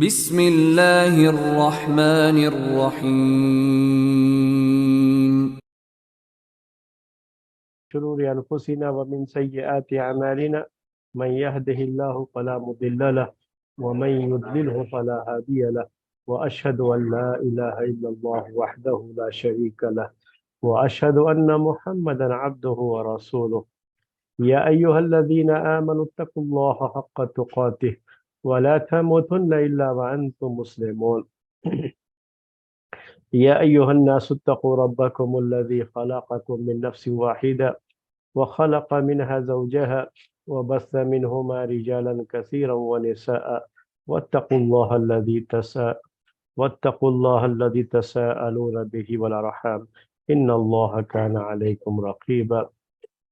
بسم اللہ الرحمن الرحیم. شرور أنفسنا ومن سيئات أعمالنا من يهده الله فلا مضل له ومن يضلله فلا هادي له وأشهد أن لا إله إلا الله وحده لا شريك له وأشهد أن محمدا عبده ورسوله. يا أيها الذين آمنوا اتقوا الله حق تقاته ولا تموتن إلا وأنتم مسلمون. يا أيها الناس اتقوا ربكم الذي خلقكم من نفس واحدة وخلق منها زوجها وبث منهما رجالا كثيرا ونساء واتقوا الله الذي تساءلون به والأرحام إن الله كان عليكم رقيبا.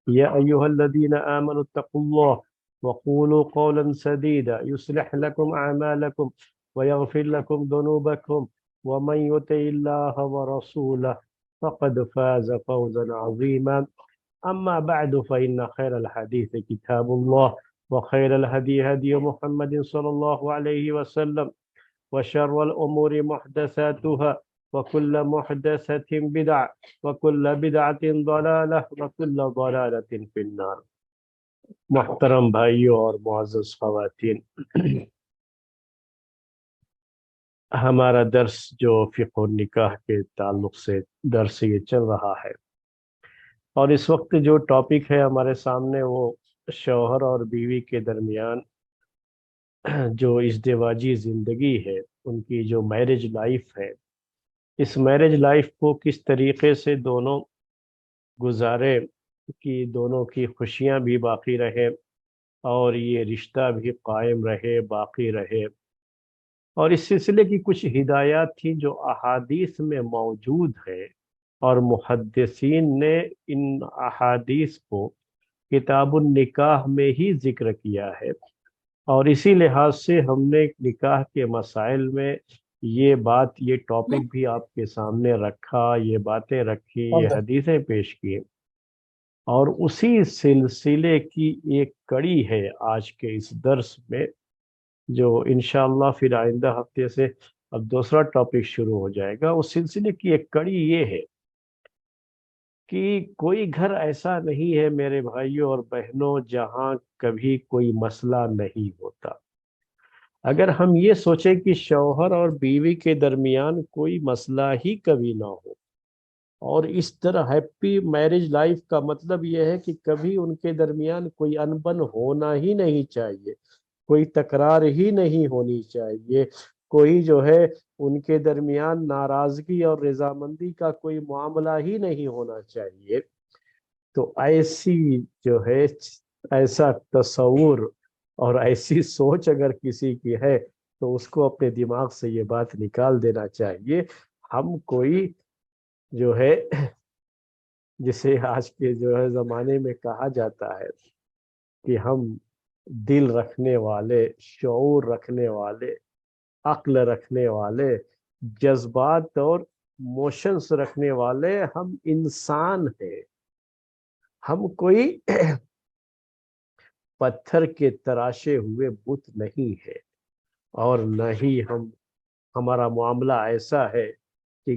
يا أيها الذين آمنوا اتقوا الله وقولوا قولا سديدا يصلح لكم أعمالكم ويغفر لكم ذنوبكم ومن يطع الله ورسوله فقد فاز فوزا عظيما. أما بعد فإن خير الحديث كتاب الله وخير الهدي هدي محمد صلى الله عليه وسلم وشر الأمور محدثاتها وكل محدثة بدعة وكل بدعة ضلالة وكل ضلالة في النار. محترم بھائیوں اور معزز خواتین، ہمارا درس جو فقہ و نکاح کے تعلق سے درس یہ چل رہا ہے، اور اس وقت جو ٹاپک ہے ہمارے سامنے وہ شوہر اور بیوی کے درمیان جو ازدواجی زندگی ہے، ان کی جو میرج لائف ہے، اس میرج لائف کو کس طریقے سے دونوں گزارے کہ دونوں کی خوشیاں بھی باقی رہے اور یہ رشتہ بھی قائم رہے، باقی رہے. اور اس سلسلے کی کچھ ہدایات تھیں جو احادیث میں موجود ہے، اور محدثین نے ان احادیث کو کتاب النکاح میں ہی ذکر کیا ہے، اور اسی لحاظ سے ہم نے نکاح کے مسائل میں یہ ٹاپک بھی آپ کے سامنے رکھا، یہ باتیں رکھی، یہ حدیثیں پیش کی، اور اسی سلسلے کی ایک کڑی ہے آج کے اس درس میں، جو انشاءاللہ پھر آئندہ ہفتے سے اب دوسرا ٹاپک شروع ہو جائے گا. اس سلسلے کی ایک کڑی یہ ہے کہ کوئی گھر ایسا نہیں ہے میرے بھائیوں اور بہنوں جہاں کبھی کوئی مسئلہ نہیں ہوتا. اگر ہم یہ سوچیں کہ شوہر اور بیوی کے درمیان کوئی مسئلہ ہی کبھی نہ ہو، اور اس طرح ہیپی میرج لائف کا مطلب یہ ہے کہ کبھی ان کے درمیان کوئی انبن ہونا ہی نہیں چاہیے، کوئی تکرار ہی نہیں ہونی چاہیے، کوئی جو ہے ان کے درمیان ناراضگی اور رضامندی کا کوئی معاملہ ہی نہیں ہونا چاہیے. تو ایسا تصور اور ایسی سوچ اگر کسی کی ہے تو اس کو اپنے دماغ سے یہ بات نکال دینا چاہیے. ہم کوئی جو ہے جسے آج کے جو ہے زمانے میں کہا جاتا ہے کہ ہم دل رکھنے والے، شعور رکھنے والے، عقل رکھنے والے، جذبات اور موشنز رکھنے والے ہم انسان ہیں. ہم کوئی پتھر کے تراشے ہوئے بت نہیں ہے، اور نہ ہی ہمارا معاملہ ایسا ہے کہ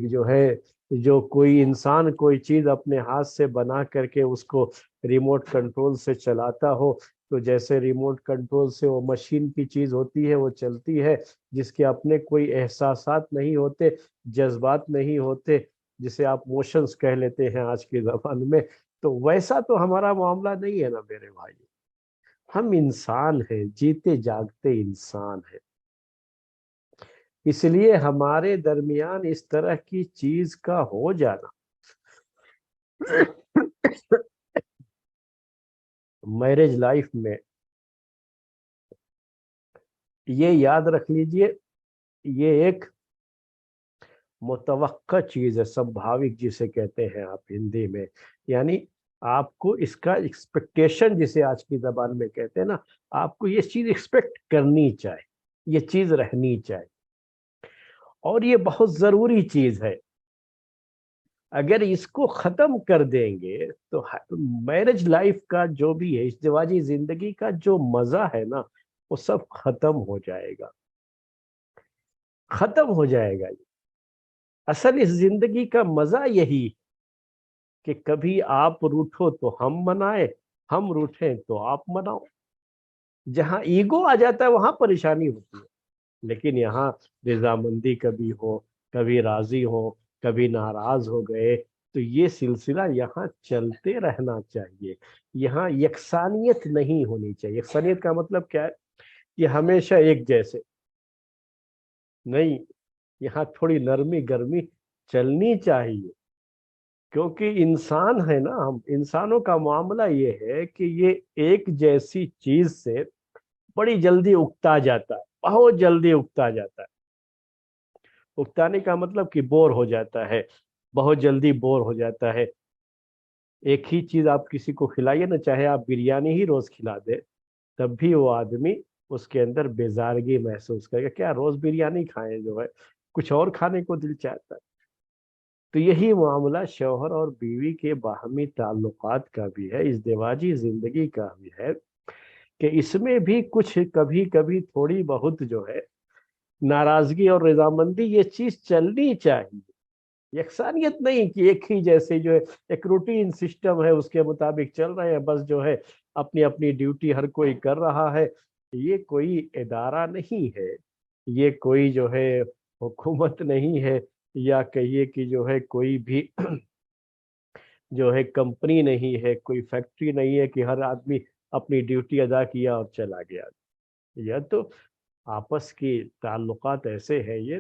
جو کوئی انسان کوئی چیز اپنے ہاتھ سے بنا کر کے اس کو ریموٹ کنٹرول سے چلاتا ہو، تو جیسے ریموٹ کنٹرول سے وہ مشین کی چیز ہوتی ہے، وہ چلتی ہے، جس کے اپنے کوئی احساسات نہیں ہوتے، جذبات نہیں ہوتے، جسے آپ موشنز کہہ لیتے ہیں آج کے زمانے میں. تو ویسا تو ہمارا معاملہ نہیں ہے نا میرے بھائی. ہم انسان ہیں، جیتے جاگتے انسان ہیں. اس لیے ہمارے درمیان اس طرح کی چیز کا ہو جانا میرج لائف میں، یہ یاد رکھ لیجئے، یہ ایک متوقع چیز ہے، سمبھاوک جسے کہتے ہیں آپ ہندی میں. یعنی آپ کو اس کا ایکسپیکٹیشن جسے آج کی زبان میں کہتے ہیں نا، آپ کو یہ چیز ایکسپیکٹ کرنی چاہیے، یہ چیز رہنی چاہیے، اور یہ بہت ضروری چیز ہے. اگر اس کو ختم کر دیں گے تو میرج لائف کا جو بھی ہے، ازدواجی زندگی کا جو مزہ ہے نا، وہ سب ختم ہو جائے گا. ختم ہو جائے گا یہ۔ اصل اس زندگی کا مزہ یہی ہے کہ کبھی آپ روٹھو تو ہم منائیں، ہم روٹھیں تو آپ مناؤ۔ جہاں ایگو آ جاتا ہے وہاں پریشانی ہوتی ہے، لیکن یہاں رضامندی کبھی ہو، کبھی راضی ہو، کبھی ناراض ہو گئے، تو یہ سلسلہ یہاں چلتے رہنا چاہیے۔ یہاں یکسانیت نہیں ہونی چاہیے۔ یکسانیت کا مطلب کیا ہے؟ کہ ہمیشہ ایک جیسے نہیں، یہاں تھوڑی نرمی گرمی چلنی چاہیے، کیونکہ انسان ہے نا، ہم انسانوں کا معاملہ یہ ہے کہ یہ ایک جیسی چیز سے بڑی جلدی اکتا جاتا ہے، بہت جلدی اکتا جاتا ہے۔ اکتانے کا مطلب کہ بور ہو جاتا ہے، بہت جلدی بور ہو جاتا ہے۔ ایک ہی چیز آپ کسی کو کھلائیے نا، چاہے آپ بریانی ہی روز کھلا دیں، تب بھی وہ آدمی اس کے اندر بیزارگی محسوس کرے گا، کیا روز بریانی کھائیں، جو ہے کچھ اور کھانے کو دل چاہتا ہے۔ تو یہی معاملہ شوہر اور بیوی کے باہمی تعلقات کا بھی ہے، ازدواجی زندگی کا بھی ہے، کہ اس میں بھی کچھ کبھی کبھی تھوڑی بہت جو ہے ناراضگی اور رضامندی یہ چیز چلنی چاہیے۔ یکسانیت نہیں کہ ایک ہی جیسے جو ہے ایک روٹین سسٹم ہے اس کے مطابق چل رہے ہیں، بس جو ہے اپنی اپنی ڈیوٹی ہر کوئی کر رہا ہے۔ یہ کوئی ادارہ نہیں ہے، یہ کوئی جو ہے حکومت نہیں ہے، یا کہیے کہ جو ہے کوئی بھی جو ہے کمپنی نہیں ہے، کوئی فیکٹری نہیں ہے کہ ہر آدمی اپنی ڈیوٹی ادا کیا اور چلا گیا۔ یہ تو آپس کی تعلقات ایسے ہیں یہ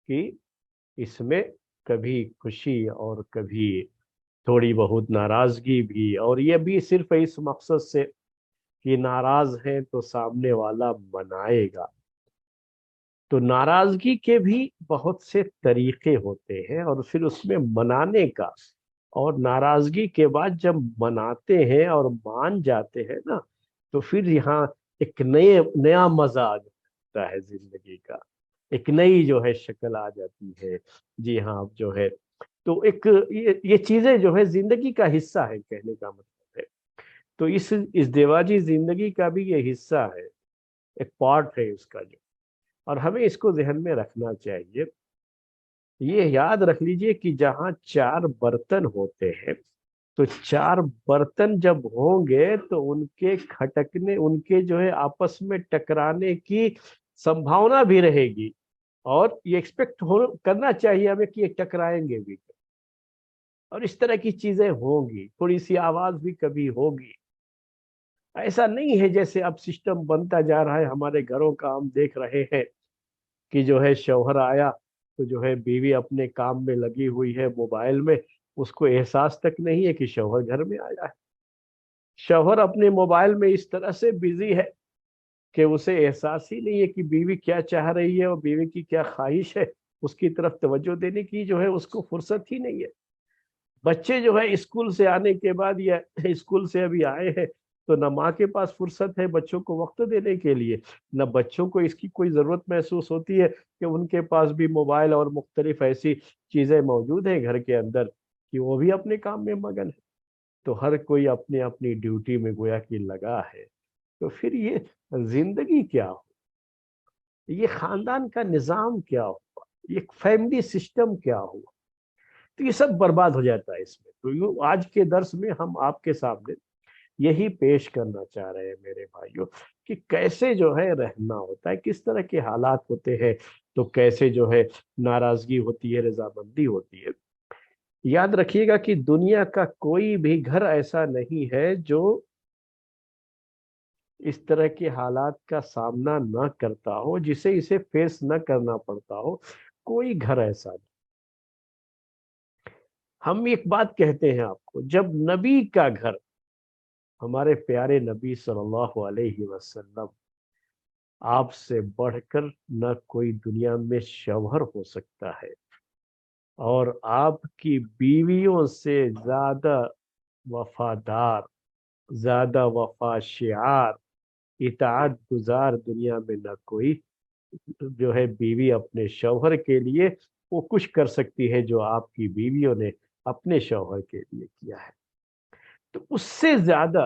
کہ اس میں کبھی خوشی اور کبھی تھوڑی بہت ناراضگی بھی، اور یہ بھی صرف اس مقصد سے کہ ناراض ہیں تو سامنے والا منائے گا۔ تو ناراضگی کے بھی بہت سے طریقے ہوتے ہیں، اور پھر اس میں منانے کا، اور ناراضگی کے بعد جب مناتے ہیں اور مان جاتے ہیں نا، تو پھر یہاں ایک نیا مزہ آ جاتا ہے زندگی کا، ایک نئی جو ہے شکل آ جاتی ہے۔ جی ہاں، جو ہے تو ایک یہ چیزیں جو ہے زندگی کا حصہ ہے، کہنے کا مطلب ہے۔ تو اس ازدواجی زندگی کا بھی یہ حصہ ہے، ایک پارٹ ہے اس کا جو، اور ہمیں اس کو ذہن میں رکھنا چاہیے۔ یہ یاد رکھ لیجئے کہ جہاں چار برتن ہوتے ہیں، تو چار برتن جب ہوں گے تو ان کے کھٹکنے، ان کے جو ہے آپس میں ٹکرانے کی سمبھاونا بھی رہے گی، اور یہ ایکسپیکٹ کرنا چاہیے ہمیں کہ یہ ٹکرائیں گے بھی، اور اس طرح کی چیزیں ہوں گی، تھوڑی سی آواز بھی کبھی ہوگی۔ ایسا نہیں ہے جیسے اب سسٹم بنتا جا رہا ہے ہمارے گھروں کا، ہم دیکھ رہے ہیں کہ جو ہے شوہر آیا تو جو ہے بیوی اپنے کام میں لگی ہوئی ہے موبائل میں، اس کو احساس تک نہیں ہے کہ شوہر گھر میں آیا ہے۔ شوہر اپنے موبائل میں اس طرح سے بزی ہے کہ اسے احساس ہی نہیں ہے کہ بیوی کیا چاہ رہی ہے اور بیوی کی کیا خواہش ہے، اس کی طرف توجہ دینے کی جو ہے اس کو فرصت ہی نہیں ہے۔ بچے جو ہے اسکول سے آنے کے بعد، یا اسکول سے ابھی آئے ہیں، تو نہ ماں کے پاس فرصت ہے بچوں کو وقت دینے کے لیے، نہ بچوں کو اس کی کوئی ضرورت محسوس ہوتی ہے کہ ان کے پاس بھی موبائل اور مختلف ایسی چیزیں موجود ہیں گھر کے اندر کہ وہ بھی اپنے کام میں مگن ہے۔ تو ہر کوئی اپنے اپنی ڈیوٹی میں گویا کہ لگا ہے۔ تو پھر یہ زندگی کیا ہو، یہ خاندان کا نظام کیا ہوا، یہ فیملی سسٹم کیا ہوا، تو یہ سب برباد ہو جاتا ہے اس میں۔ تو آج کے درس میں ہم آپ کے سامنے یہی پیش کرنا چاہ رہے ہیں میرے بھائیوں، کہ کیسے جو ہے رہنا ہوتا ہے، کس طرح کے حالات ہوتے ہیں، تو کیسے جو ہے ناراضگی ہوتی ہے، رضامندی ہوتی ہے۔ یاد رکھیے گا کہ دنیا کا کوئی بھی گھر ایسا نہیں ہے جو اس طرح کے حالات کا سامنا نہ کرتا ہو، جسے اسے فیس نہ کرنا پڑتا ہو۔ کوئی گھر ایسا نہیں۔ ہم ایک بات کہتے ہیں آپ کو، جب نبی کا گھر، ہمارے پیارے نبی صلی اللہ علیہ وسلم، آپ سے بڑھ کر نہ کوئی دنیا میں شوہر ہو سکتا ہے، اور آپ کی بیویوں سے زیادہ وفادار، زیادہ وفا شعار، اطاعت گزار دنیا میں نہ کوئی جو ہے بیوی اپنے شوہر کے لیے وہ کچھ کر سکتی ہے جو آپ کی بیویوں نے اپنے شوہر کے لیے کیا ہے۔ تو اس سے زیادہ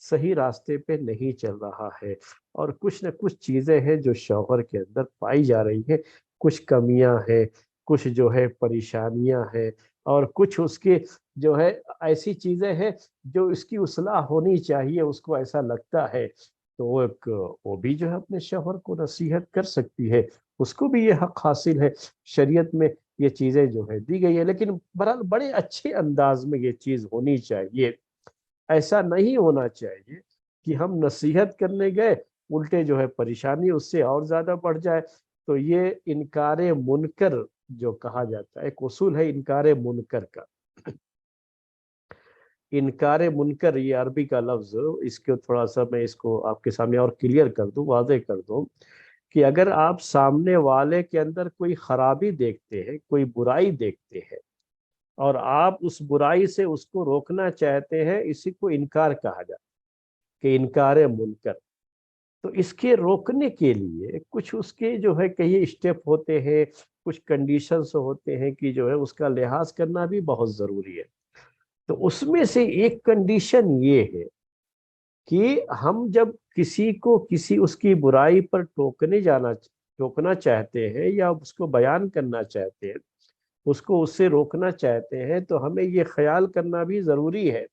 صحیح راستے پہ نہیں چل رہا ہے، اور کچھ نہ کچھ چیزیں ہیں جو شوہر کے اندر پائی جا رہی ہیں، کچھ کمیاں ہیں، کچھ جو ہے پریشانیاں ہیں، اور کچھ اس کے جو ہے ایسی چیزیں ہیں جو اس کی اصلاح ہونی چاہیے، اس کو ایسا لگتا ہے، تو وہ بھی جو ہے اپنے شوہر کو نصیحت کر سکتی ہے، اس کو بھی یہ حق حاصل ہے، شریعت میں یہ چیزیں جو ہے دی گئی ہے، لیکن بہرحال بڑے اچھے انداز میں یہ چیز ہونی چاہیے۔ ایسا نہیں ہونا چاہیے کہ ہم نصیحت کرنے گئے، الٹے جو ہے پریشانی اس سے اور زیادہ بڑھ جائے۔ تو یہ انکار منکر جو کہا جاتا ہے، ایک اصول ہے انکار منکر کا۔ انکار منکر یہ عربی کا لفظ، اس کو تھوڑا سا میں اس کو آپ کے سامنے اور کلیئر کر دوں، واضح کر دوں، کہ اگر آپ سامنے والے کے اندر کوئی خرابی دیکھتے ہیں، کوئی برائی دیکھتے ہیں، اور آپ اس برائی سے اس کو روکنا چاہتے ہیں، اسی کو انکار کہا جاتا ہے، کہ انکار منکر۔ تو اس کے روکنے کے لیے کچھ اس کے جو ہے کئی اسٹیپ ہوتے ہیں، کچھ کنڈیشنز ہوتے ہیں کہ جو ہے اس کا لحاظ کرنا بھی بہت ضروری ہے۔ تو اس میں سے ایک کنڈیشن یہ ہے کہ ہم جب کسی کو کسی اس کی برائی پر ٹوکنا چاہتے ہیں، یا اس کو بیان کرنا چاہتے ہیں، اس کو اس سے روکنا چاہتے ہیں، تو ہمیں یہ خیال کرنا بھی ضروری ہے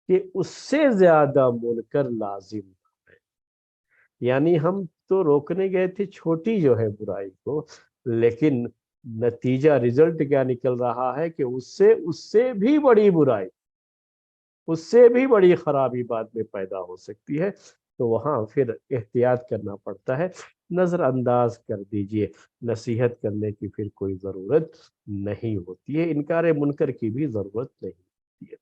کہ اس سے زیادہ منکر لازم ہے۔ یعنی ہم تو روکنے گئے تھے چھوٹی جو ہے برائی کو، لیکن نتیجہ رزلٹ کیا نکل رہا ہے کہ اس سے بھی بڑی برائی، اس سے بھی بڑی خرابی بعد میں پیدا ہو سکتی ہے۔ تو وہاں پھر احتیاط کرنا پڑتا ہے، نظر انداز کر دیجئے، نصیحت کرنے کی پھر کوئی ضرورت نہیں ہوتی ہے، انکار منکر کی بھی ضرورت نہیں ہوتی ہے۔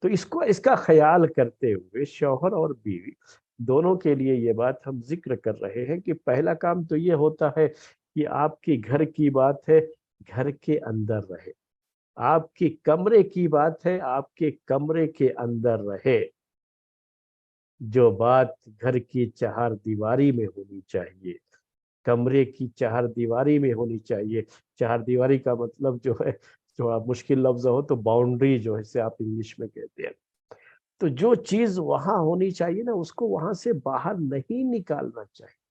تو اس کا خیال کرتے ہوئے شوہر اور بیوی دونوں کے لیے یہ بات ہم ذکر کر رہے ہیں کہ پہلا کام تو یہ ہوتا ہے کہ آپ کی گھر کی بات ہے، گھر کے اندر رہے، آپ کی کمرے کی بات ہے، آپ کے کمرے کے اندر رہے۔ جو بات گھر کی چہار دیواری میں ہونی چاہیے، کمرے کی چہار دیواری میں ہونی چاہیے۔ چہار دیواری کا مطلب جو ہے تھوڑا مشکل لفظ ہو تو باؤنڈری جو ہے سے آپ انگلش میں کہتے ہیں۔ تو جو چیز وہاں ہونی چاہیے نا، اس کو وہاں سے باہر نہیں نکالنا چاہیے۔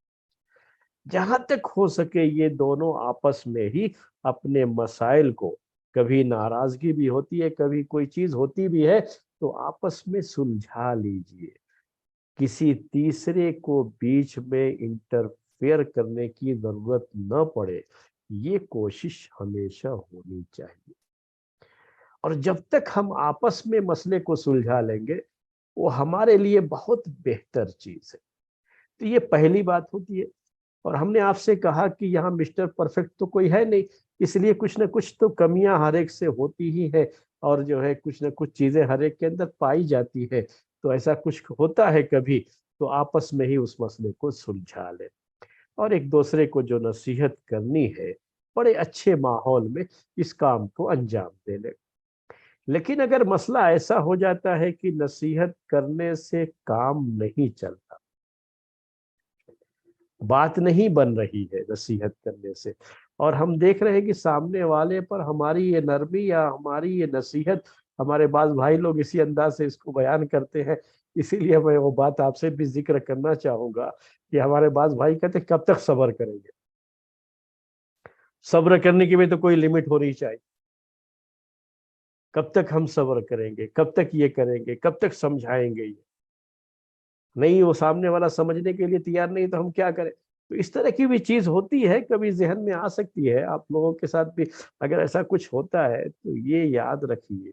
جہاں تک ہو سکے یہ دونوں آپس میں ہی اپنے مسائل کو، کبھی ناراضگی بھی ہوتی ہے، کبھی کوئی چیز ہوتی بھی ہے، تو آپس میں سلجھا لیجئے، کسی تیسرے کو بیچ میں انٹرفیئر کرنے کی ضرورت نہ پڑے، یہ کوشش ہمیشہ ہونی چاہیے۔ اور جب تک ہم آپس میں مسئلے کو سلجھا لیں گے، وہ ہمارے لیے بہت بہتر چیز ہے۔ تو یہ پہلی بات ہوتی ہے۔ اور ہم نے آپ سے کہا کہ یہاں مسٹر پرفیکٹ تو کوئی ہے نہیں، اس لیے کچھ نہ کچھ تو کمیاں ہر ایک سے ہوتی ہی ہے، اور جو ہے کچھ نہ کچھ چیزیں ہر ایک کے اندر پائی جاتی ہے۔ تو ایسا کچھ ہوتا ہے کبھی، تو آپس میں ہی اس مسئلے کو سلجھا لیں، اور ایک دوسرے کو جو نصیحت کرنی ہے بڑے اچھے ماحول میں اس کام کو انجام دے لیں۔ لیکن اگر مسئلہ ایسا ہو جاتا ہے کہ نصیحت کرنے سے کام نہیں چلتا، بات نہیں بن رہی ہے نصیحت کرنے سے، اور ہم دیکھ رہے ہیں کہ سامنے والے پر ہماری یہ نرمی یا ہماری یہ نصیحت، ہمارے بعض بھائی لوگ اسی انداز سے اس کو بیان کرتے ہیں، اسی لیے میں وہ بات آپ سے بھی ذکر کرنا چاہوں گا کہ ہمارے بعض بھائی کہتے ہیں کب تک صبر کریں گے؟ صبر کرنے کی بھی تو کوئی لمٹ ہونی چاہیے۔ کب تک ہم صبر کریں گے؟ کب تک یہ کریں گے؟ کب تک سمجھائیں گے؟ یہ نہیں، وہ سامنے والا سمجھنے کے لیے تیار نہیں تو ہم کیا کریں؟ تو اس طرح کی بھی چیز ہوتی ہے، کبھی ذہن میں آ سکتی ہے آپ لوگوں کے ساتھ بھی۔ اگر ایسا کچھ ہوتا ہے تو یہ یاد رکھیے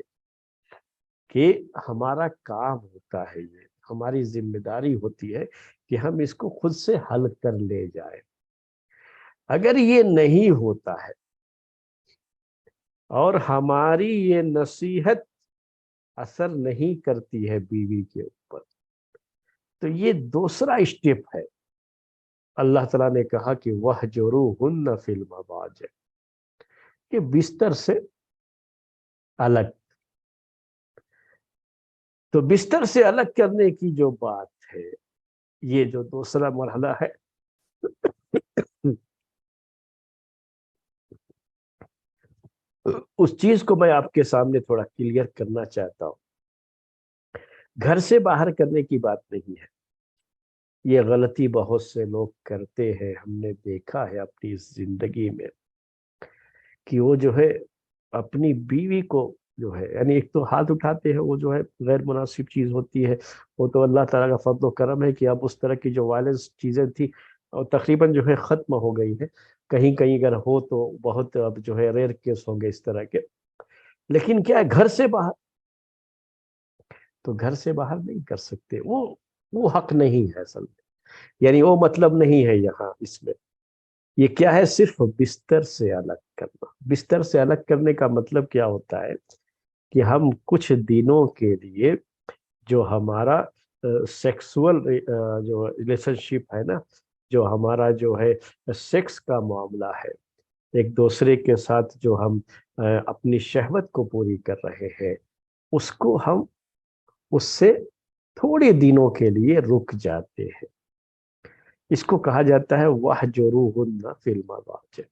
کہ ہمارا کام ہوتا ہے، یہ ہماری ذمہ داری ہوتی ہے کہ ہم اس کو خود سے حل کر لے جائیں۔ اگر یہ نہیں ہوتا ہے اور ہماری یہ نصیحت اثر نہیں کرتی ہے بیوی کے اوپر، تو یہ دوسرا اسٹیپ ہے۔ اللہ تعالیٰ نے کہا کہ وَهْجُرُوهُنَّ فِي الْمَضَاجِعِ، کہ بستر سے الگ۔ تو بستر سے الگ کرنے کی جو بات ہے، یہ جو دوسرا مرحلہ ہے، اس چیز کو میں آپ کے سامنے تھوڑا کلیئر کرنا چاہتا ہوں۔ گھر سے باہر کرنے کی بات نہیں ہے. یہ غلطی بہت سے لوگ کرتے ہیں، ہم نے دیکھا ہے اپنی زندگی میں کہ وہ جو ہے اپنی بیوی کو جو ہے یعنی ایک تو ہاتھ اٹھاتے ہیں، وہ جو ہے غیر مناسب چیز ہوتی ہے. وہ تو اللہ تعالیٰ کا فضل و کرم ہے کہ اب اس طرح کی جو وائلنس چیزیں تھی اور تقریباً جو ہے ختم ہو گئی ہے. کہیں کہیں اگر ہو تو بہت اب جو ہے ریئر کیس ہوں گے اس طرح کے. لیکن کیا ہے گھر سے باہر، تو گھر سے باہر نہیں کر سکتے. وہ حق نہیں ہے اصل میں، یعنی وہ مطلب نہیں ہے یہاں اس میں. یہ کیا ہے؟ صرف بستر سے الگ کرنا. بستر سے الگ کرنے کا مطلب کیا ہوتا ہے کہ ہم کچھ دنوں کے لیے جو ہمارا سیکسول جو ریلیشن شپ ہے نا، جو ہمارا جو ہے سیکس کا معاملہ ہے، ایک دوسرے کے ساتھ جو ہم اپنی شہوت کو پوری کر رہے ہیں، اس کو ہم اس سے تھوڑے دنوں کے لیے رک جاتے ہیں. اس کو کہا جاتا ہے وَاحْجُرُوهُنَّ فِي الْمَضَاجِعِ.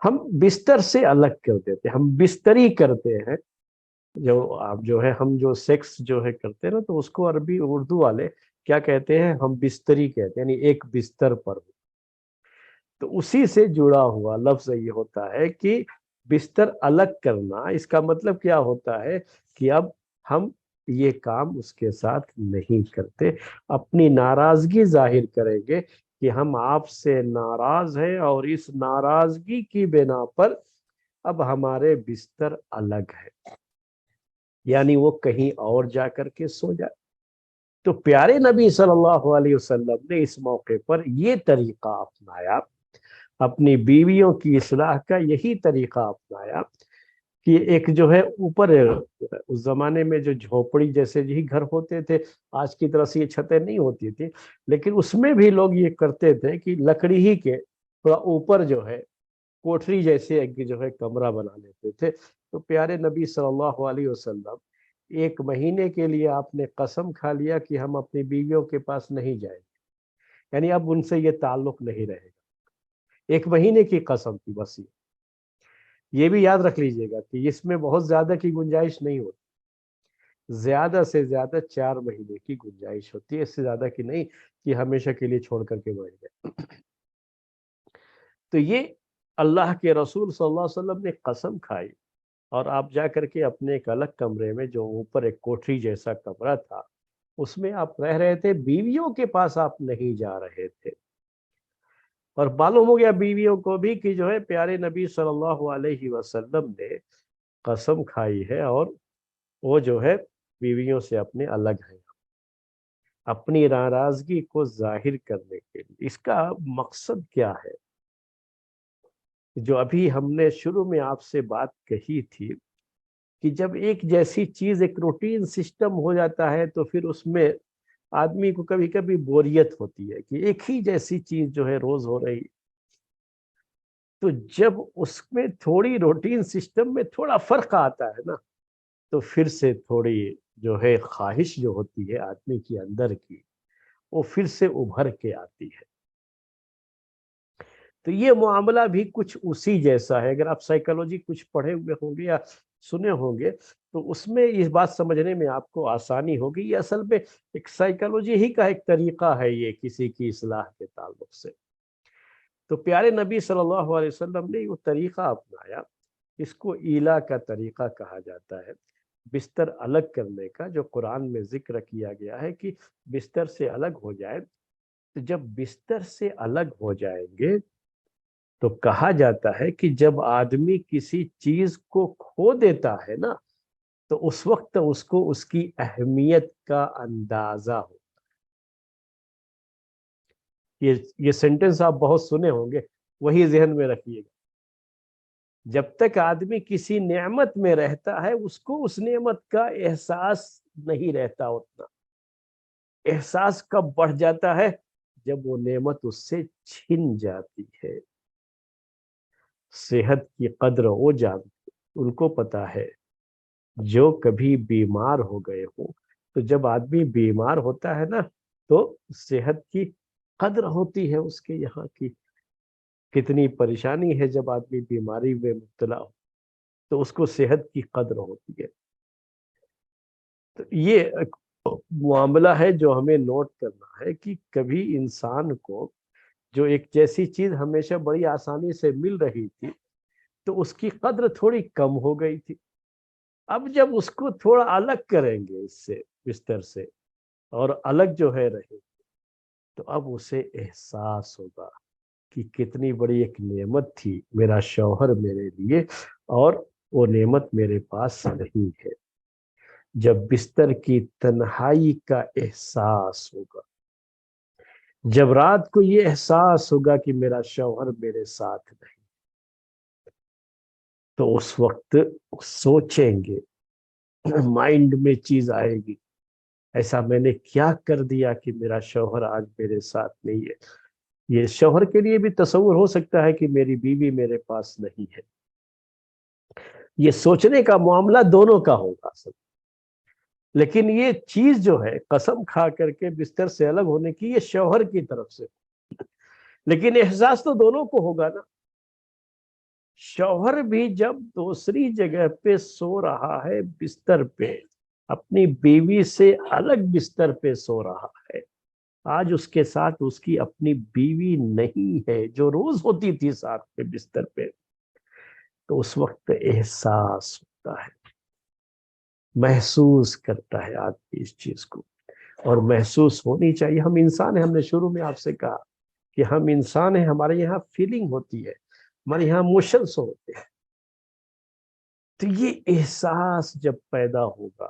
ہم بستر سے الگ کر دیتے ہیں، ہم بستری کرتے ہیں. جو آپ جو ہے ہم جو سیکس جو ہے کرتے ہیں نا، تو اس کو عربی اردو والے کیا کہتے ہیں؟ ہم بستری کہتے ہیں، یعنی ایک بستر پر ہو. تو اسی سے جڑا ہوا لفظ یہ ہوتا ہے کہ بستر الگ کرنا. اس کا مطلب کیا ہوتا ہے کہ اب ہم یہ کام اس کے ساتھ نہیں کرتے، اپنی ناراضگی ظاہر کریں گے کہ ہم آپ سے ناراض ہیں اور اس ناراضگی کی بنا پر اب ہمارے بستر الگ ہے، یعنی وہ کہیں اور جا کر کے سو جائے. تو پیارے نبی صلی اللہ علیہ وسلم نے اس موقع پر یہ طریقہ اپنایا، اپنی بیویوں کی اصلاح کا یہی طریقہ اپنایا کہ ایک جو ہے اوپر اس زمانے میں جو جھوپڑی جیسے ہی گھر ہوتے تھے، آج کی طرح سے یہ چھتیں نہیں ہوتی تھی، لیکن اس میں بھی لوگ یہ کرتے تھے کہ لکڑی ہی کے تھوڑا اوپر جو ہے کوٹری جیسے ایک جو ہے کمرہ بنا لیتے تھے. تو پیارے نبی صلی اللہ علیہ وسلم ایک مہینے کے لیے آپ نے قسم کھا لیا کہ ہم اپنی بیویوں کے پاس نہیں جائیں گے، یعنی اب ان سے یہ تعلق نہیں رہے گا. ایک مہینے کی قسم تھی بس. یہ بھی یاد رکھ لیجئے گا کہ اس میں بہت زیادہ کی گنجائش نہیں ہوتی، زیادہ سے زیادہ 4 مہینے کی گنجائش ہوتی ہے، اس سے زیادہ کی نہیں کہ ہمیشہ کے لیے چھوڑ کر کے بیٹھ گئے. تو یہ اللہ کے رسول صلی اللہ علیہ وسلم نے قسم کھائی، اور آپ جا کر کے اپنے ایک الگ کمرے میں جو اوپر ایک کوٹری جیسا کمرہ تھا اس میں آپ رہ رہے تھے، بیویوں کے پاس آپ نہیں جا رہے تھے. اور معلوم ہو گیا بیویوں کو بھی کہ جو ہے پیارے نبی صلی اللہ علیہ وسلم نے قسم کھائی ہے اور وہ جو ہے بیویوں سے اپنے الگ ہیں، اپنی ناراضگی کو ظاہر کرنے کے لیے. اس کا مقصد کیا ہے؟ جو ابھی ہم نے شروع میں آپ سے بات کہی تھی کہ جب ایک جیسی چیز ایک روٹین سسٹم ہو جاتا ہے تو پھر اس میں آدمی کو کبھی کبھی بوریت ہوتی ہے کہ ایک ہی جیسی چیز جو ہے روز ہو رہی. تو جب اس میں تھوڑی روٹین سسٹم میں تھوڑا فرق آتا ہے نا، تو پھر سے تھوڑی جو ہے خواہش جو ہوتی ہے آدمی کی اندر کی، وہ پھر سے ابھر کے آتی ہے. تو یہ معاملہ بھی کچھ اسی جیسا ہے. اگر آپ سائیکالوجی کچھ پڑھے ہوئے ہوں گے یا سنے ہوں گے تو اس میں یہ بات سمجھنے میں آپ کو آسانی ہوگی. یہ اصل میں ایک سائیکالوجی ہی کا ایک طریقہ ہے یہ کسی کی اصلاح کے تعلق سے. تو پیارے نبی صلی اللہ علیہ وسلم نے وہ طریقہ اپنایا. اس کو ایلا کا طریقہ کہا جاتا ہے، بستر الگ کرنے کا، جو قرآن میں ذکر کیا گیا ہے کہ بستر سے الگ ہو جائے. تو جب بستر سے الگ ہو جائیں گے تو کہا جاتا ہے کہ جب آدمی کسی چیز کو کھو دیتا ہے نا، تو اس وقت اس کو اس کی اہمیت کا اندازہ ہو. یہ سینٹنس آپ بہت سنے ہوں گے، وہی ذہن میں رکھیے گا. جب تک آدمی کسی نعمت میں رہتا ہے اس کو اس نعمت کا احساس نہیں رہتا. اتنا احساس کب بڑھ جاتا ہے؟ جب وہ نعمت اس سے چھن جاتی ہے. صحت کی قدر وہ جانتے، ان کو پتا ہے جو کبھی بیمار ہو گئے ہوں. تو جب آدمی بیمار ہوتا ہے نا تو صحت کی قدر ہوتی ہے اس کے یہاں کی. کتنی پریشانی ہے جب آدمی بیماری میں مبتلا ہو تو اس کو صحت کی قدر ہوتی ہے. تو یہ ایک معاملہ ہے جو ہمیں نوٹ کرنا ہے کہ کبھی انسان کو جو ایک جیسی چیز ہمیشہ بڑی آسانی سے مل رہی تھی تو اس کی قدر تھوڑی کم ہو گئی تھی. اب جب اس کو تھوڑا الگ کریں گے اس سے بستر سے اور الگ جو ہے رہے تو اب اسے احساس ہوگا کہ کتنی بڑی ایک نعمت تھی میرا شوہر میرے لیے اور وہ نعمت میرے پاس نہیں ہے. جب بستر کی تنہائی کا احساس ہوگا، جب رات کو یہ احساس ہوگا کہ میرا شوہر میرے ساتھ نہیں، تو اس وقت سوچیں گے، مائنڈ میں چیز آئے گی ایسا میں نے کیا کر دیا کہ میرا شوہر آج میرے ساتھ نہیں ہے. یہ شوہر کے لیے بھی تصور ہو سکتا ہے کہ میری بیوی میرے پاس نہیں ہے. یہ سوچنے کا معاملہ دونوں کا ہوگا سب، لیکن یہ چیز جو ہے قسم کھا کر کے بستر سے الگ ہونے کی یہ شوہر کی طرف سے، لیکن احساس تو دونوں کو ہوگا نا. شوہر بھی جب دوسری جگہ پہ سو رہا ہے بستر پہ، اپنی بیوی سے الگ بستر پہ سو رہا ہے، آج اس کے ساتھ اس کی اپنی بیوی نہیں ہے جو روز ہوتی تھی ساتھ پہ بستر پہ، تو اس وقت احساس ہوتا ہے، محسوس کرتا ہے آدمی اس چیز کو. اور محسوس ہونی چاہیے. ہم انسان ہیں، ہم نے شروع میں آپ سے کہا کہ ہم انسان ہیں، ہمارے یہاں فیلنگ ہوتی ہے، ہمارے یہاں موشنس ہوتے ہیں. تو یہ احساس جب پیدا ہوگا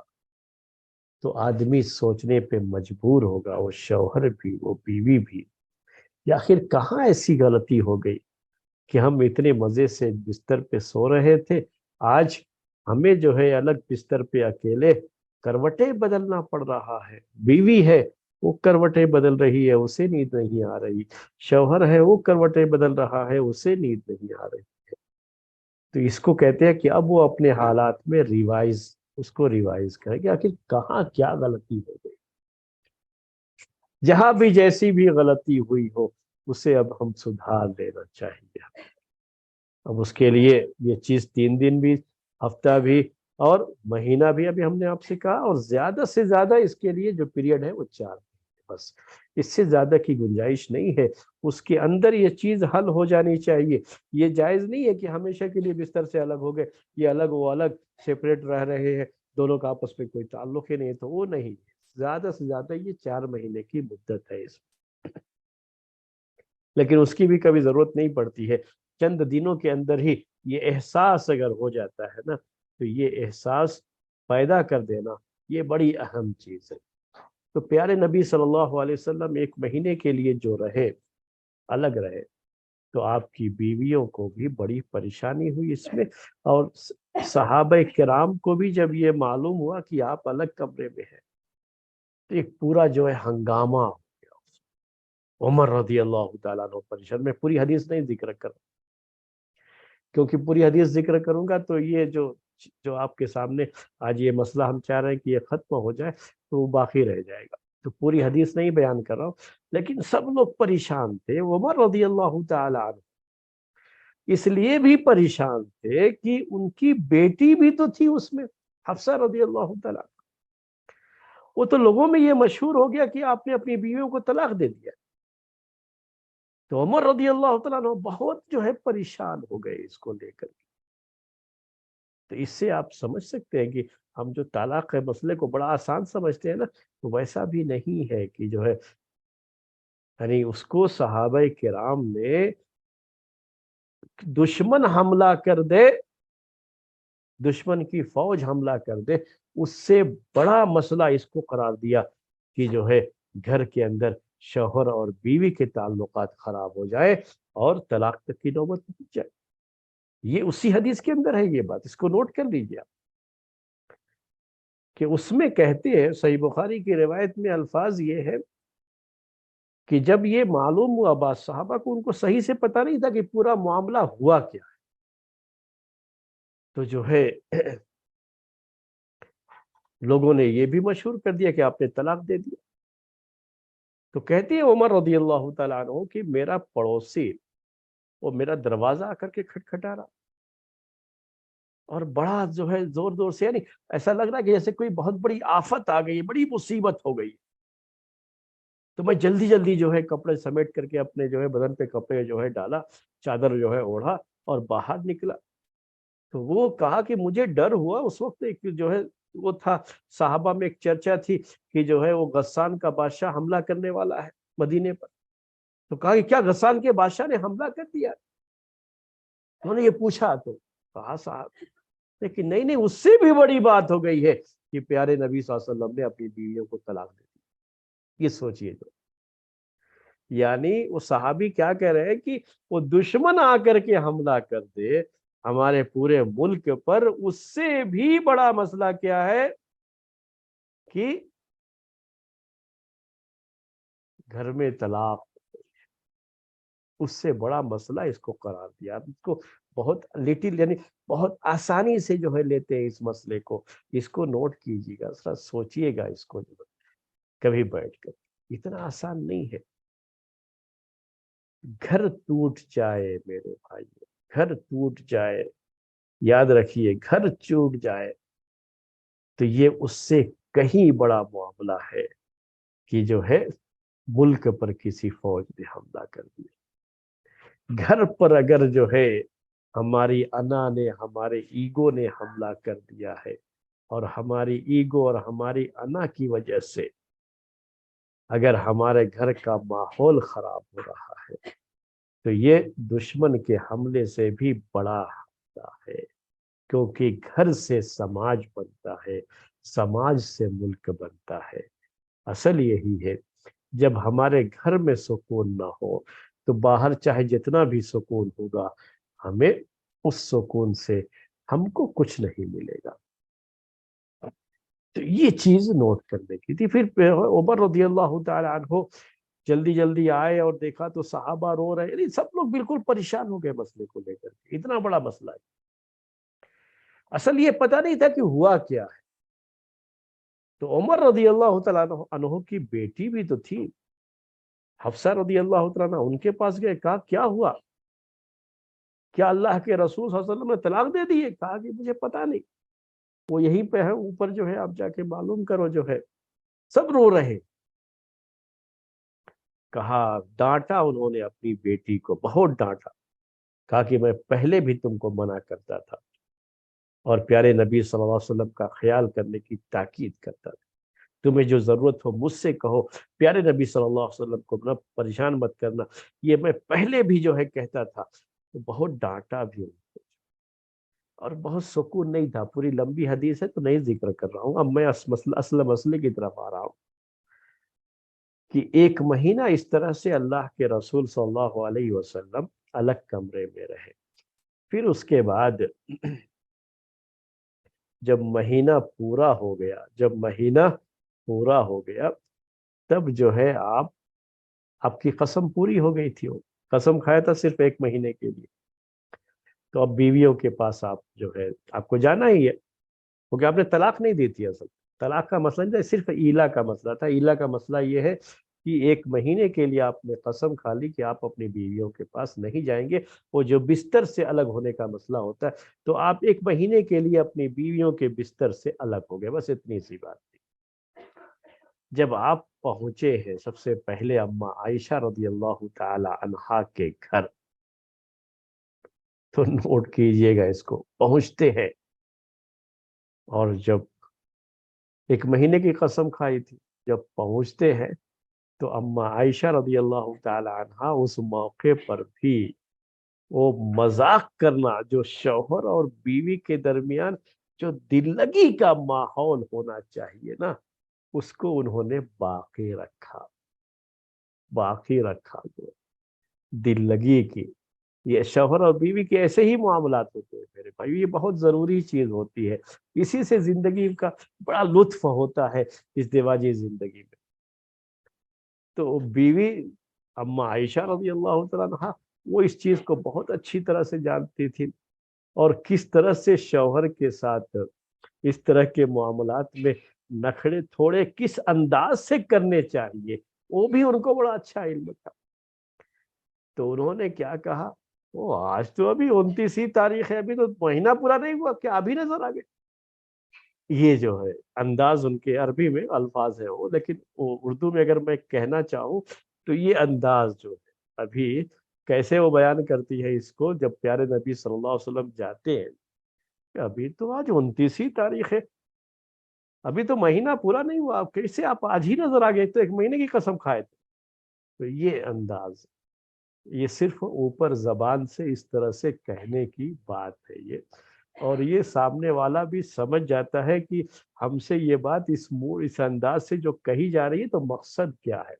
تو آدمی سوچنے پہ مجبور ہوگا، وہ شوہر بھی وہ بیوی بھی، یا آخر کہاں ایسی غلطی ہو گئی کہ ہم اتنے مزے سے بستر پہ سو رہے تھے، آج ہمیں جو ہے الگ بستر پہ اکیلے کروٹیں بدلنا پڑ رہا ہے. بیوی ہے وہ کروٹیں بدل رہی ہے، اسے نیند نہیں آ رہی، شوہر ہے وہ کروٹیں بدل رہا ہے، اسے نیند نہیں آ رہی. تو اس کو کہتے ہیں کہ اب وہ اپنے حالات میں اس کو ریوائز کرے کہ آخر کہاں کیا غلطی ہو گئی. جہاں بھی جیسی بھی غلطی ہوئی ہو اسے اب ہم سدھار لینا چاہیے. اب اس کے لیے یہ چیز 3 دن بھی، ہفتہ بھی اور مہینہ بھی ابھی ہم نے آپ سے کہا، اور زیادہ سے زیادہ اس کے لیے جو پیریڈ ہے وہ 4 مہینے بس، اس سے زیادہ کی گنجائش نہیں ہے. اس کے اندر یہ چیز حل ہو جانی چاہیے. یہ جائز نہیں ہے کہ ہمیشہ کے لیے بستر سے الگ ہو گئے، یہ الگ وہ الگ سیپریٹ رہ رہے ہیں، دونوں کا آپس میں کوئی تعلق ہی نہیں. تو وہ نہیں، زیادہ سے زیادہ یہ 4 مہینے کی مدت ہے اس میں. لیکن اس کی بھی کبھی ضرورت نہیں پڑتی ہے، چند دنوں کے اندر ہی یہ احساس اگر ہو جاتا ہے نا تو یہ احساس پیدا کر دینا یہ بڑی اہم چیز ہے. تو پیارے نبی صلی اللہ علیہ وسلم 1 مہینے کے لیے جو رہے، الگ رہے، تو آپ کی بیویوں کو بھی بڑی پریشانی ہوئی اس میں، اور صحابہ کرام کو بھی جب یہ معلوم ہوا کہ آپ الگ کمرے میں ہیں تو ایک پورا جو ہے ہنگامہ ہو گیا. عمر رضی اللہ تعالیٰ عنہ پریشان. میں پوری حدیث نہیں ذکر کر رہا کیونکہ پوری حدیث ذکر کروں گا تو یہ جو آپ کے سامنے آج یہ مسئلہ ہم چاہ رہے ہیں کہ یہ ختم ہو جائے تو وہ باقی رہ جائے گا. تو پوری حدیث نہیں بیان کر رہا ہوں، لیکن سب لوگ پریشان تھے. عمر رضی اللہ تعالیٰ عنہ اس لیے بھی پریشان تھے کہ ان کی بیٹی بھی تو تھی اس میں، حفصہ رضی اللہ تعالیٰ عنہ. وہ تو لوگوں میں یہ مشہور ہو گیا کہ آپ نے اپنی بیویوں کو طلاق دے دیا. تو عمر رضی اللہ تعالیٰ عنہ بہت جو ہے پریشان ہو گئے اس کو لے کر. تو اس سے آپ سمجھ سکتے ہیں کہ ہم جو طلاق کے مسئلے کو بڑا آسان سمجھتے ہیں نا، تو ویسا بھی نہیں ہے کہ جو ہے، یعنی اس کو صحابہ کرام نے دشمن حملہ کر دے، دشمن کی فوج حملہ کر دے، اس سے بڑا مسئلہ اس کو قرار دیا کہ جو ہے گھر کے اندر شوہر اور بیوی کے تعلقات خراب ہو جائے اور طلاق تک کی نوبت پہنچ جائے. یہ اسی حدیث کے اندر ہے یہ بات، اس کو نوٹ کر لیجیے آپ. کہ اس میں کہتے ہیں، صحیح بخاری کی روایت میں الفاظ یہ ہے کہ جب یہ معلوم ہوا بعض صحابہ کو، ان کو صحیح سے پتہ نہیں تھا کہ پورا معاملہ ہوا کیا ہے، تو جو ہے لوگوں نے یہ بھی مشہور کر دیا کہ آپ نے طلاق دے دیا. تو کہتے ہیں عمر رضی اللہ تعالیٰ عنہ کہ میرا پڑوسی وہ میرا دروازہ آ کر کے کھٹکھٹا رہا. اور بڑا جو ہے زور زور سے، یعنی ایسا لگ رہا ہے کہ جیسے کوئی بہت بڑی آفت آ گئی، بڑی مصیبت ہو گئی. تو میں جلدی جلدی جو ہے کپڑے سمیٹ کر کے اپنے جو ہے بدن پہ کپڑے جو ہے ڈالا، چادر جو ہے اوڑھا اور باہر نکلا. تو وہ کہا کہ مجھے ڈر ہوا اس وقت. ایک جو ہے وہ تھا، صحابہ میں ایک چرچا تھی کہ جو ہے وہ غسان کا بادشاہ حملہ کرنے والا ہے مدینے پر. تو کہا کہ کیا غسان کے بادشاہ نے حملہ کر دیا؟ انہوں نے یہ پوچھا تو کہا صاحب، لیکن نہیں نہیں، اس سے بھی بڑی بات ہو گئی ہے کہ پیارے نبی صلی اللہ علیہ وسلم نے اپنی بیویوں کو طلاق دے دی. یہ سوچئے جو، یعنی وہ صحابی کیا کہہ رہے ہیں کہ وہ دشمن آ کر کے حملہ کر دے ہمارے پورے ملک پر، اس سے بھی بڑا مسئلہ کیا ہے کہ گھر میں طلاق، اس سے بڑا مسئلہ اس کو قرار دیا. اس کو بہت لٹل، یعنی بہت آسانی سے جو ہے لیتے ہیں اس مسئلے کو. اس کو نوٹ کیجیے گا، ذرا سوچئے گا اس کو جو ہے کبھی بیٹھ کر. اتنا آسان نہیں ہے. گھر ٹوٹ جائے میرے بھائی، گھر ٹوٹ جائے، یاد رکھیے، گھر ٹوٹ جائے تو یہ اس سے کہیں بڑا معاملہ ہے کہ جو ہے ملک پر کسی فوج نے حملہ کر دیا. گھر پر اگر جو ہے ہماری انا نے، ہمارے ایگو نے حملہ کر دیا ہے، اور ہماری ایگو اور ہماری انا کی وجہ سے اگر ہمارے گھر کا ماحول خراب ہو رہا ہے تو یہ دشمن کے حملے سے بھی بڑا حملہ ہے. کیونکہ گھر سے سماج بنتا ہے، سماج سے ملک بنتا ہے. اصل یہی ہے، جب ہمارے گھر میں سکون نہ ہو تو باہر چاہے جتنا بھی سکون ہوگا، ہمیں اس سکون سے ہم کو کچھ نہیں ملے گا. تو یہ چیز نوٹ کرنے کی تھی. پھر عمر رضی اللہ تعالی عنہ جلدی جلدی آئے اور دیکھا تو صحابہ رو رہے، یعنی سب لوگ بالکل پریشان ہو گئے مسئلے کو لے کر کے. اتنا بڑا مسئلہ ہے. اصل یہ پتہ نہیں تھا کہ ہوا کیا ہے. تو عمر رضی اللہ تعالیٰ عنہ کی بیٹی بھی تو تھی، حفصہ رضی اللہ تعالیٰ عنہ، ان کے پاس گئے، کہا کیا ہوا؟ کیا اللہ کے رسول صلی اللہ علیہ وسلم نے طلاق دے دی ہے؟ کہا کہ مجھے پتا نہیں، وہ یہیں پہ ہے اوپر جو ہے، آپ جا کے معلوم کرو جو ہے. سب رو رہے. کہا، ڈانٹا انہوں نے اپنی بیٹی کو، بہت ڈانٹا. کہا کہ میں پہلے بھی تم کو منع کرتا تھا اور پیارے نبی صلی اللہ علیہ وسلم کا خیال کرنے کی تاکید کرتا تھا. تمہیں جو ضرورت ہو مجھ سے کہو، پیارے نبی صلی اللہ علیہ وسلم کو نہ پریشان مت کرنا. یہ میں پہلے بھی جو ہے کہتا تھا. تو بہت ڈانٹا بھی ان کو، اور بہت سکون نہیں تھا. پوری لمبی حدیث ہے تو نہیں ذکر کر رہا ہوں. اب میں اصل مسئلے کی طرف آ رہا ہوں کہ ایک مہینہ اس طرح سے اللہ کے رسول صلی اللہ علیہ وسلم الگ کمرے میں رہے. پھر اس کے بعد جب مہینہ پورا ہو گیا تب جو ہے آپ کی قسم پوری ہو گئی تھی. وہ قسم کھایا تھا صرف ایک مہینے کے لیے. تو اب بیویوں کے پاس آپ جو ہے آپ کو جانا ہی ہے، کیونکہ آپ نے طلاق نہیں دی تھی. اصل طلاق کا مسئلہ نہیں تھا، صرف ایلا کا مسئلہ تھا. ایلا کا مسئلہ یہ ہے کہ ایک مہینے کے لیے آپ نے قسم کھا لی کہ آپ اپنی بیویوں کے پاس نہیں جائیں گے. وہ جو بستر سے الگ ہونے کا مسئلہ ہوتا ہے، تو آپ ایک مہینے کے لیے اپنی بیویوں کے بستر سے الگ ہو گئے. بس اتنی سی بات تھی. جب آپ پہنچے ہیں سب سے پہلے اما عائشہ رضی اللہ تعالی عنہا کے گھر، تو نوٹ کیجئے گا اس کو، پہنچتے ہیں اور جب ایک مہینے کی قسم کھائی تھی، جب پہنچتے ہیں تو اما عائشہ رضی اللہ تعالی عنہا اس موقع پر بھی وہ مذاق کرنا جو شوہر اور بیوی کے درمیان جو دل لگی کا ماحول ہونا چاہیے نا، اس کو انہوں نے باقی رکھا جو دل لگی کی. یہ شوہر اور بیوی کے ایسے ہی معاملات ہوتے ہیں میرے بھائی. یہ بہت ضروری چیز ہوتی ہے. اسی سے زندگی کا بڑا لطف ہوتا ہے ازدواجی زندگی میں. تو بیوی اما عائشہ رضی اللہ تعالیٰ عنہا وہ اس چیز کو بہت اچھی طرح سے جانتی تھی، اور کس طرح سے شوہر کے ساتھ اس طرح کے معاملات میں نخڑے تھوڑے کس انداز سے کرنے چاہیے، وہ بھی ان کو بڑا اچھا علم تھا. تو انہوں نے کیا کہا وہ آج تو ابھی 29 تاریخ ہے، ابھی تو مہینہ پورا نہیں ہوا، کیا ابھی نظر آ گئے؟ یہ جو ہے انداز ان کے عربی میں الفاظ ہے وہ، لیکن اردو میں اگر میں کہنا چاہوں تو یہ انداز جو ہے ابھی کیسے وہ بیان کرتی ہے اس کو، جب پیارے نبی صلی اللہ علیہ وسلم جاتے ہیں کہ ابھی تو آج 29 تاریخ ہے، ابھی تو مہینہ پورا نہیں ہوا، آپ کیسے آپ آج ہی نظر آ گئے، تو ایک مہینے کی قسم کھائے تھے۔ تو یہ انداز، یہ صرف اوپر زبان سے اس طرح سے کہنے کی بات ہے یہ، اور یہ سامنے والا بھی سمجھ جاتا ہے کہ ہم سے یہ بات اس انداز سے جو کہی جا رہی ہے تو مقصد کیا ہے،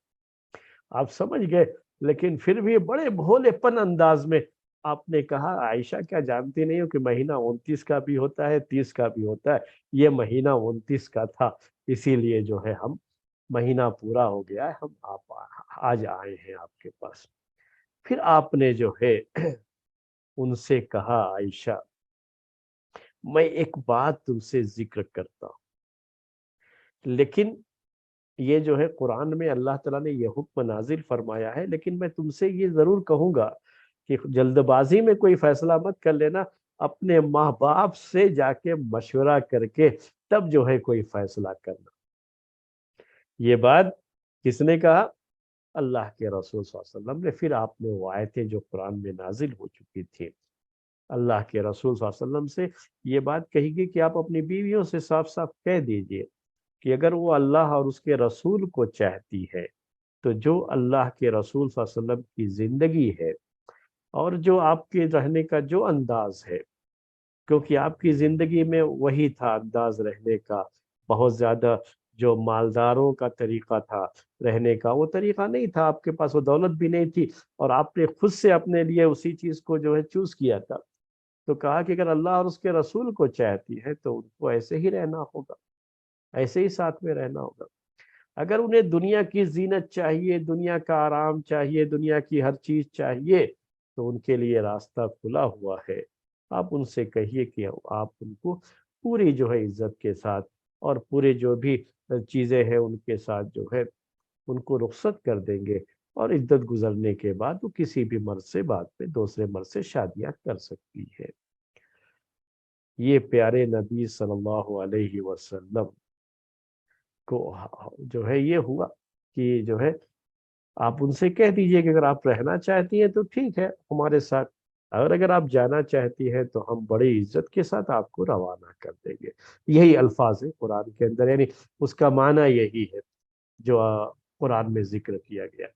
آپ سمجھ گئے۔ لیکن پھر بھی بڑے بھولے پن انداز میں آپ نے کہا عائشہ کیا جانتی نہیں ہو کہ مہینہ 29 کا بھی ہوتا ہے، 30 کا بھی ہوتا ہے، یہ مہینہ 29 کا تھا، اسی لیے جو ہے ہم مہینہ پورا ہو گیا ہے، ہم آپ آج آئے ہیں آپ کے پاس۔ پھر آپ نے جو ہے ان سے کہا عائشہ میں ایک بات تم سے ذکر کرتا ہوں، لیکن یہ جو ہے قرآن میں اللہ تعالیٰ نے یہ حکم نازل فرمایا ہے، لیکن میں تم سے یہ ضرور کہوں گا کہ جلد بازی میں کوئی فیصلہ مت کر لینا، اپنے ماں باپ سے جا کے مشورہ کر کے تب جو ہے کوئی فیصلہ کرنا۔ یہ بات کس نے کہا؟ اللہ کے رسول صلی اللہ علیہ وسلم نے۔ پھر آپ نے وہ آیتیں جو قرآن میں نازل ہو چکی تھی، اللہ کے رسول صلی اللہ علیہ وسلم سے یہ بات کہی گئی کہ آپ اپنی بیویوں سے صاف صاف کہہ دیجئے کہ اگر وہ اللہ اور اس کے رسول کو چاہتی ہے تو جو اللہ کے رسول صلی اللہ علیہ وسلم کی زندگی ہے اور جو آپ کے رہنے کا جو انداز ہے، کیونکہ آپ کی زندگی میں وہی تھا انداز رہنے کا، بہت زیادہ جو مالداروں کا طریقہ تھا رہنے کا وہ طریقہ نہیں تھا، آپ کے پاس وہ دولت بھی نہیں تھی، اور آپ نے خود سے اپنے لیے اسی چیز کو جو ہے چوز کیا تھا۔ تو کہا کہ اگر اللہ اور اس کے رسول کو چاہتی ہے تو ان کو ایسے ہی رہنا ہوگا، ایسے ہی ساتھ میں رہنا ہوگا۔ اگر انہیں دنیا کی زینت چاہیے، دنیا کا آرام چاہیے، دنیا کی ہر چیز چاہیے، تو ان کے لیے راستہ کھلا ہوا ہے۔ آپ ان سے کہیے کہ آپ ان کو پوری جو ہے عزت کے ساتھ اور پورے جو بھی چیزیں ہیں ان کے ساتھ جو ہے ان کو رخصت کر دیں گے، اور عدت گزرنے کے بعد وہ کسی بھی مرد سے بعد میں دوسرے مرد سے شادیاں کر سکتی ہے۔ یہ پیارے نبی صلی اللہ علیہ وسلم کو جو ہے یہ ہوا کہ جو ہے آپ ان سے کہہ دیجئے کہ اگر آپ رہنا چاہتی ہیں تو ٹھیک ہے ہمارے ساتھ، اور اگر آپ جانا چاہتی ہیں تو ہم بڑی عزت کے ساتھ آپ کو روانہ کر دیں گے۔ یہی الفاظ ہے قرآن کے اندر، یعنی اس کا معنی یہی ہے جو قرآن میں ذکر کیا گیا۔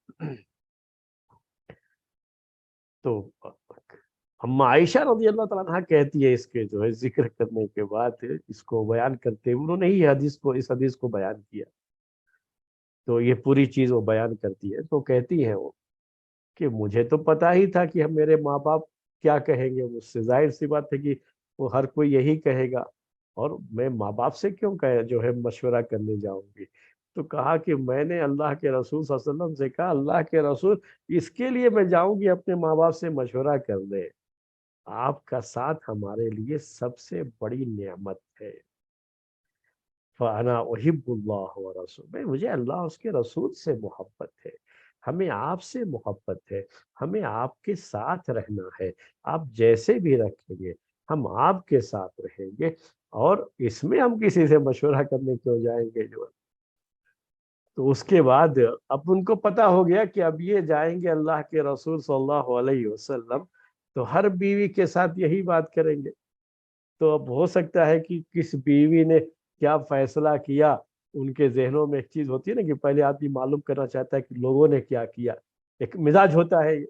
تو اما عائشہ رضی اللہ تعالیٰ عنہ کہتی ہے اس کے جو ہے ذکر کرنے کے بعد، اس کو بیان کرتے ہوئے انہوں نے ہی اس حدیث کو بیان کیا، تو یہ پوری چیز وہ بیان کرتی ہے، تو کہتی ہے وہ کہ مجھے تو پتا ہی تھا کہ ہم میرے ماں باپ کیا کہیں گے مجھ سے، ظاہر سی بات ہے کہ وہ ہر کوئی یہی کہے گا، اور میں ماں باپ سے کیوں جو ہے مشورہ کرنے جاؤں گی۔ تو کہا کہ میں نے اللہ کے رسول صلی اللہ علیہ وسلم سے کہا اللہ کے رسول اس کے لیے میں جاؤں گی اپنے ماں باپ سے مشورہ کرنے، آپ کا ساتھ ہمارے لیے سب سے بڑی نعمت ہے۔ فَأَنَا أُحِبُّ اللَّهَ وَرَسُولَهُ، مجھے اللہ اس کے رسول سے محبت ہے، ہمیں آپ سے محبت ہے، ہمیں آپ کے ساتھ رہنا ہے، آپ جیسے بھی رکھیں گے ہم آپ کے ساتھ رہیں گے، اور اس میں ہم کسی سے مشورہ کرنے کیوں جائیں گے جو۔ تو اس کے بعد اب ان کو پتا ہو گیا کہ اب یہ جائیں گے اللہ کے رسول صلی اللہ علیہ وسلم تو ہر بیوی کے ساتھ یہی بات کریں گے، تو اب ہو سکتا ہے کہ کس بیوی نے کیا فیصلہ کیا، ان کے ذہنوں میں ایک چیز ہوتی ہے نا کہ پہلے آدمی معلوم کرنا چاہتا ہے کہ لوگوں نے کیا کیا، ایک مزاج ہوتا ہے یہ۔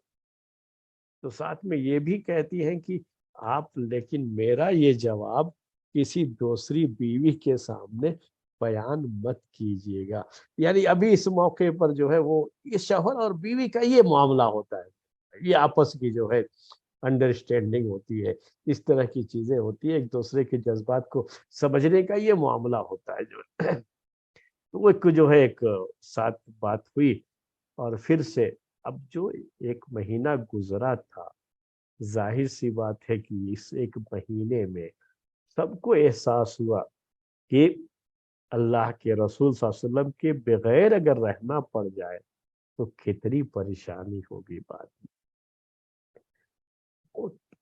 تو ساتھ میں یہ بھی کہتی ہیں کہ آپ لیکن میرا یہ جواب کسی دوسری بیوی کے سامنے بیان مت کیجیے گا، یعنی ابھی اس موقع پر جو ہے وہ یہ شوہر اور بیوی کا یہ معاملہ ہوتا ہے، یہ آپس کی جو ہے انڈرسٹینڈنگ ہوتی ہے، اس طرح کی چیزیں ہوتی ہیں، ایک دوسرے کے جذبات کو سمجھنے کا یہ معاملہ ہوتا ہے جو تو وہ ایک جو ہے ایک ساتھ بات ہوئی، اور پھر سے اب جو ایک مہینہ گزرا تھا، ظاہر سی بات ہے کہ اس ایک مہینے میں سب کو احساس ہوا کہ اللہ کے رسول صلی اللہ علیہ وسلم کے بغیر اگر رہنا پڑ جائے تو کتنی پریشانی ہوگی بعد میں۔ وہ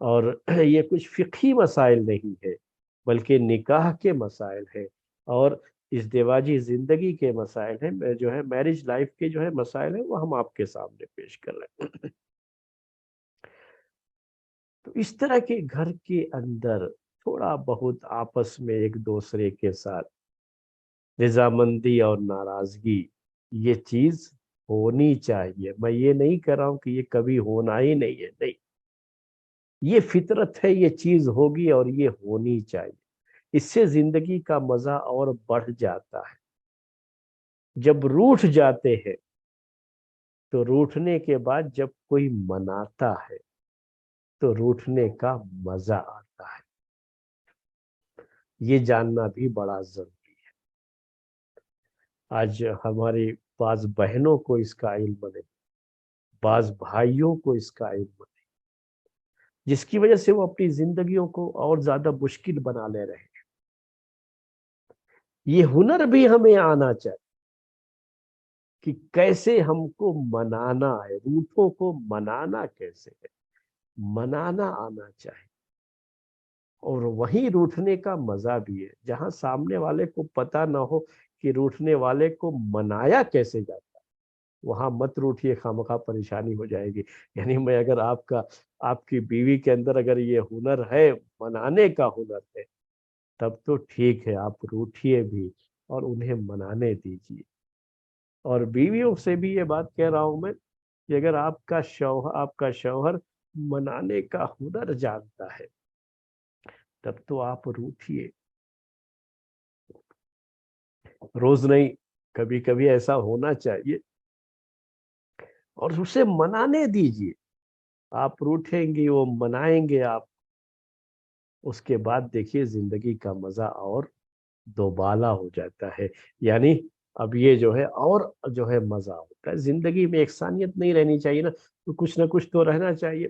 اور یہ کچھ فقہی مسائل نہیں ہے بلکہ نکاح کے مسائل ہیں اور ازدواجی زندگی کے مسائل ہیں، جو ہے میرج لائف کے جو ہے مسائل ہیں، وہ ہم آپ کے سامنے پیش کر رہے ہیں۔ تو اس طرح کے گھر کے اندر تھوڑا بہت آپس میں ایک دوسرے کے ساتھ رضامندی اور ناراضگی، یہ چیز ہونی چاہیے۔ میں یہ نہیں کر رہا ہوں کہ یہ کبھی ہونا ہی نہیں ہے، نہیں، یہ فطرت ہے، یہ چیز ہوگی اور یہ ہونی چاہیے۔ اس سے زندگی کا مزہ اور بڑھ جاتا ہے۔ جب روٹھ جاتے ہیں تو روٹھنے کے بعد جب کوئی مناتا ہے تو روٹھنے کا مزہ آتا ہے۔ یہ جاننا بھی بڑا ضروری ہے۔ آج ہماری بعض بہنوں کو اس کا علم نہیں، بعض بھائیوں کو اس کا علم نہیں، جس کی وجہ سے وہ اپنی زندگیوں کو اور زیادہ مشکل بنا لے رہے ہیں۔ یہ ہنر بھی ہمیں آنا چاہیے کہ کیسے ہم کو منانا ہے، روٹوں کو منانا کیسے ہے، منانا آنا چاہیے۔ اور وہیں روٹھنے کا مزہ بھی ہے، جہاں سامنے والے کو پتہ نہ ہو کہ روٹھنے والے کو منایا کیسے جاتا ہے، وہاں مت روٹھیے، خامخواہ پریشانی ہو جائے گی۔ یعنی میں اگر آپ کی بیوی کے اندر اگر یہ ہنر ہے، منانے کا ہنر ہے، تب تو ٹھیک ہے، آپ روٹھیے بھی اور انہیں منانے دیجیے۔ اور بیویوں سے بھی یہ بات کہہ رہا ہوں میں کہ اگر آپ کا شوہر منانے کا ہنر جانتا ہے، تب تو آپ روٹھیے، روز نہیں، کبھی کبھی ایسا ہونا چاہیے، اور اسے منانے دیجیے۔ آپ روٹھیں گی، وہ منائیں گے آپ، اس کے بعد دیکھیے زندگی کا مزہ اور دوبالا ہو جاتا ہے۔ یعنی اب یہ جو ہے اور جو ہے مزہ ہوتا ہے۔ زندگی میں یکسانیت نہیں رہنی چاہیے نا، تو کچھ نہ کچھ تو رہنا چاہیے،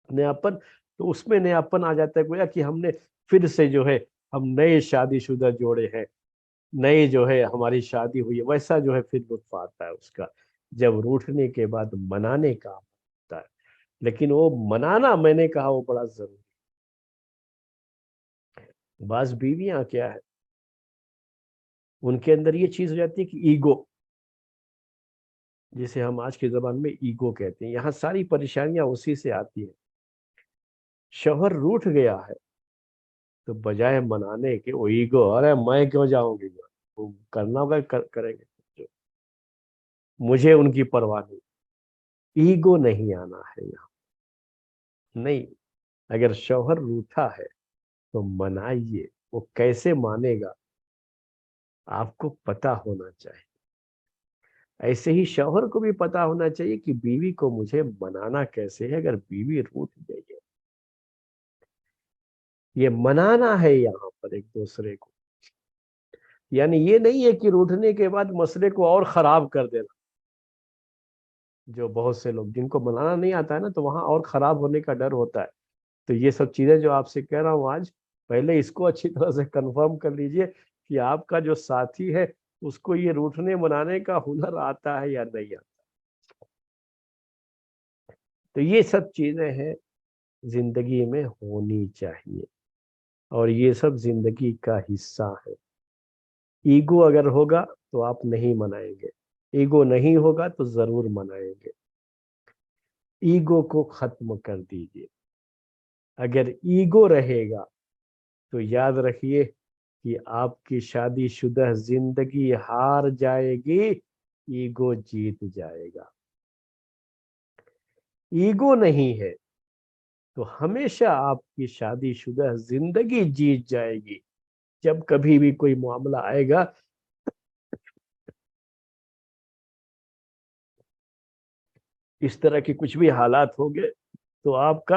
نیاپن۔ تو اس میں نیاپن آ جاتا ہے، گویا کہ ہم نے پھر سے جو ہے، ہم نئے شادی شدہ جوڑے ہیں، نئے جو ہے ہماری شادی ہوئی ہے، ویسا جو ہے پھر لطف آتا ہے اس کا، جب روٹھنے کے بعد منانے کا ہوتا ہے۔ لیکن وہ منانا، میں نے کہا، وہ بڑا ضروری۔ بعض بیویاں کیا ہے، ان کے اندر یہ چیز ہو جاتی ہے کہ ایگو، جسے ہم آج کے زبان میں ایگو کہتے ہیں، یہاں ساری پریشانیاں اسی سے آتی ہیں۔ شوہر روٹھ گیا ہے تو بجائے منانے کے وہ ایگو، ارے میں کیوں جاؤں گی، وہ کرنا ہوگا کریں گے، مجھے ان کی پرواہ نہیں۔ ایگو نہیں آنا ہے یہاں، نہیں۔ اگر شوہر روٹھا ہے تو منائیے، وہ کیسے مانے گا آپ کو پتا ہونا چاہیے۔ ایسے ہی شوہر کو بھی پتا ہونا چاہیے کہ بیوی کو مجھے منانا کیسے ہے اگر بیوی روٹھ گئی ہے۔ یہ منانا ہے یہاں پر ایک دوسرے کو، یعنی یہ نہیں ہے کہ روٹھنے کے بعد مسئلے کو اور خراب کر دینا۔ جو بہت سے لوگ جن کو منانا نہیں آتا ہے نا، تو وہاں اور خراب ہونے کا ڈر ہوتا ہے۔ تو یہ سب چیزیں جو آپ سے کہہ رہا ہوں آج، پہلے اس کو اچھی طرح سے کنفرم کر لیجئے کہ آپ کا جو ساتھی ہے اس کو یہ روٹھنے منانے کا ہنر آتا ہے یا نہیں آتا۔ تو یہ سب چیزیں ہیں زندگی میں ہونی چاہیے، اور یہ سب زندگی کا حصہ ہے۔ ایگو اگر ہوگا تو آپ نہیں منائیں گے، ایگو نہیں ہوگا تو ضرور منائیں گے۔ ایگو کو ختم کر دیجئے۔ اگر ایگو رہے گا تو یاد رکھیے کہ آپ کی شادی شدہ زندگی ہار جائے گی، ایگو جیت جائے گا۔ ایگو نہیں ہے تو ہمیشہ آپ کی شادی شدہ زندگی جیت جائے گی۔ جب کبھی بھی کوئی معاملہ آئے گا، اس طرح کے کچھ بھی حالات ہوں گے، تو آپ کا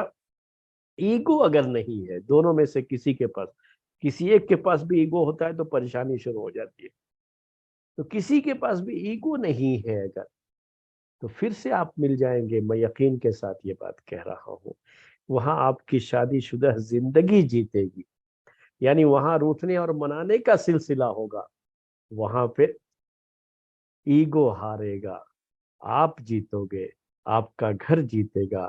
ایگو اگر نہیں ہے، دونوں میں سے کسی کے پاس، کسی ایک کے پاس بھی ایگو ہوتا ہے تو پریشانی شروع ہو جاتی ہے۔ تو کسی کے پاس بھی ایگو نہیں ہے اگر، تو پھر سے آپ مل جائیں گے، میں یقین کے ساتھ یہ بات کہہ رہا ہوں۔ وہاں آپ کی شادی شدہ زندگی جیتے گی، یعنی وہاں روٹھنے اور منانے کا سلسلہ ہوگا، وہاں پہ ایگو ہارے گا، آپ جیتو گے، آپ کا گھر جیتے گا،